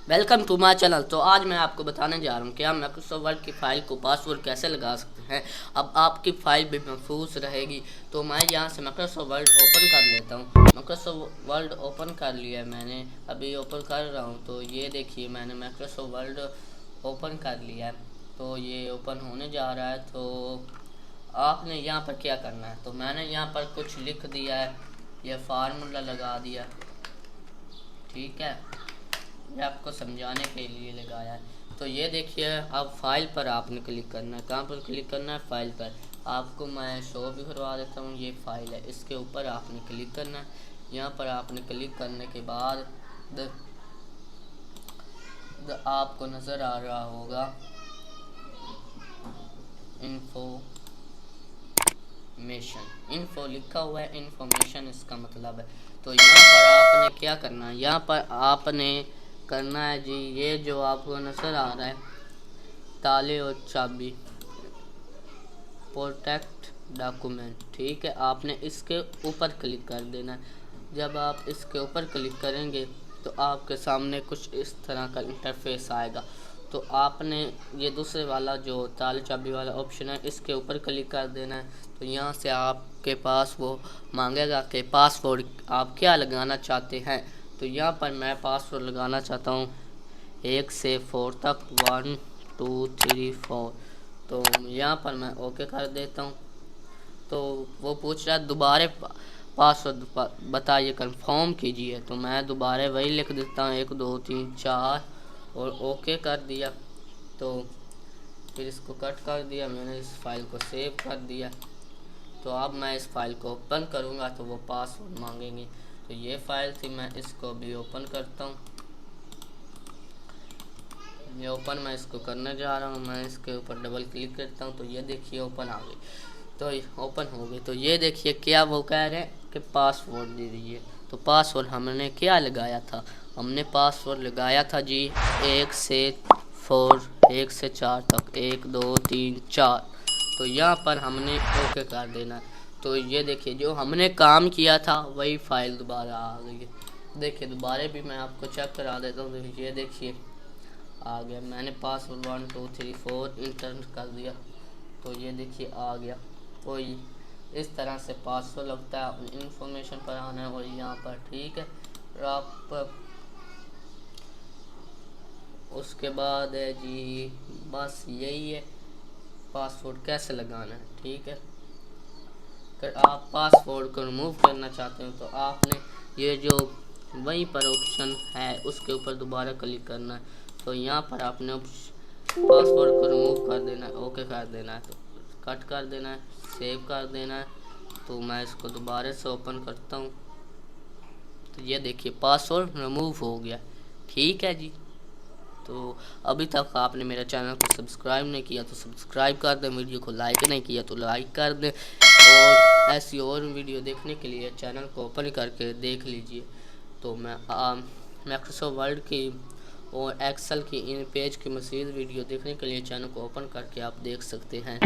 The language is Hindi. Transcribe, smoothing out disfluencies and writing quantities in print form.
Welcome to my channel. तो आज मैं आपको बताने जा रहा हूँ कि आप माइक्रोसॉफ्ट वर्ड की फ़ाइल को पासवर्ड कैसे लगा सकते हैं। अब आपकी फ़ाइल भी महफूज रहेगी। तो मैं यहाँ से माइक्रोसॉफ्ट वर्ड ओपन कर लेता हूँ। माइक्रोसॉफ्ट वर्ड ओपन कर लिया है मैंने, अभी ओपन कर रहा हूँ। तो ये देखिए मैंने माइक्रोसॉफ्ट वर्ड ओपन कर लिया है। तो ये ओपन होने जा रहा है। तो आपने यहाँ पर क्या करना है, तो मैंने यहाँ पर कुछ लिख दिया है, यह फार्मूला लगा दिया, ठीक है। ये आपको समझाने के लिए लगाया है। तो ये देखिए, अब फाइल पर आपने क्लिक करना है। कहाँ पर क्लिक करना है? फाइल पर। आपको मैं शो भी करवा देता हूँ। ये फाइल है, इसके ऊपर आपने क्लिक करना है। यहाँ पर आपने क्लिक करने के बाद आपको नज़र आ रहा होगा इन्फो लिखा हुआ है, इन्फॉर्मेशन इसका मतलब है। तो यहाँ पर आपने क्या करना है, यहाँ पर आपने करना है जी, ये जो आपको नज़र आ रहा है ताले और चाबी, प्रोटेक्ट डॉक्यूमेंट, ठीक है। आपने इसके ऊपर क्लिक कर देना है। जब आप इसके ऊपर क्लिक करेंगे तो आपके सामने कुछ इस तरह का इंटरफेस आएगा। तो आपने ये दूसरे वाला जो ताले चाबी वाला ऑप्शन है, इसके ऊपर क्लिक कर देना है। तो यहाँ से आपके पास वो मांगेगा कि पासवर्ड आप क्या लगाना चाहते हैं। तो यहाँ पर मैं पासवर्ड लगाना चाहता हूँ 1 से 4 तक, 1 2 3 4। तो यहाँ पर मैं ओके कर देता हूँ। तो वो पूछ रहा है दोबारा पासवर्ड बताइए, कंफर्म कीजिए। तो मैं दोबारा वही लिख देता हूँ 1 2 3 4 और ओके कर दिया। तो फिर इसको कट कर दिया मैंने, इस फाइल को सेव कर दिया। तो अब मैं इस फाइल को ओपन करूँगा तो वो पासवर्ड मांगेंगे। तो ये फाइल थी, मैं इसको भी ओपन करता हूँ। ये ओपन मैं इसको करने जा रहा हूँ। मैं इसके ऊपर डबल क्लिक करता हूँ। तो ये देखिए ओपन आ गई। तो ओपन हो गई। तो ये देखिए क्या वो कह रहे हैं कि पासवर्ड दे दीजिए। तो पासवर्ड हमने क्या लगाया था, हमने पासवर्ड लगाया था जी 1 से 4 तक, 1 2 3 4। तो यहाँ पर हमने ओके कर देना है। तो ये देखिए जो हमने काम किया था वही फाइल दोबारा आ गई है। देखिए दोबारा भी मैं आपको चेक करा देता हूँ। तो ये देखिए आ गया, मैंने पासवर्ड 1 2 3 4 इंटर कर दिया। तो ये देखिए आ गया। तो इस तरह से पासवर्ड लगता है, इंफॉर्मेशन पर आना है और यहाँ पर, ठीक है। और आप उसके बाद है जी, बस यही है पासवर्ड कैसे लगाना है, ठीक है। अगर आप पासवर्ड को रिमूव करना चाहते हो तो आपने ये जो वहीं पर ऑप्शन है उसके ऊपर दोबारा क्लिक करना है। तो यहाँ पर आपने पासवर्ड को रिमूव कर देना है, ओके कर देना है। तो कट कर देना है, सेव कर देना है। तो मैं इसको दोबारा से ओपन करता हूँ। तो ये देखिए पासवर्ड रिमूव हो गया, ठीक है जी। तो अभी तक आपने मेरे चैनल को सब्सक्राइब नहीं किया तो सब्सक्राइब कर दें, वीडियो को लाइक नहीं किया तो लाइक कर दें, और ऐसी और वीडियो देखने के लिए चैनल को ओपन करके देख लीजिए। तो मैं माइक्रोसॉफ्ट वर्ड की और एक्सेल की इन पेज की मज़ीद वीडियो देखने के लिए चैनल को ओपन करके आप देख सकते हैं।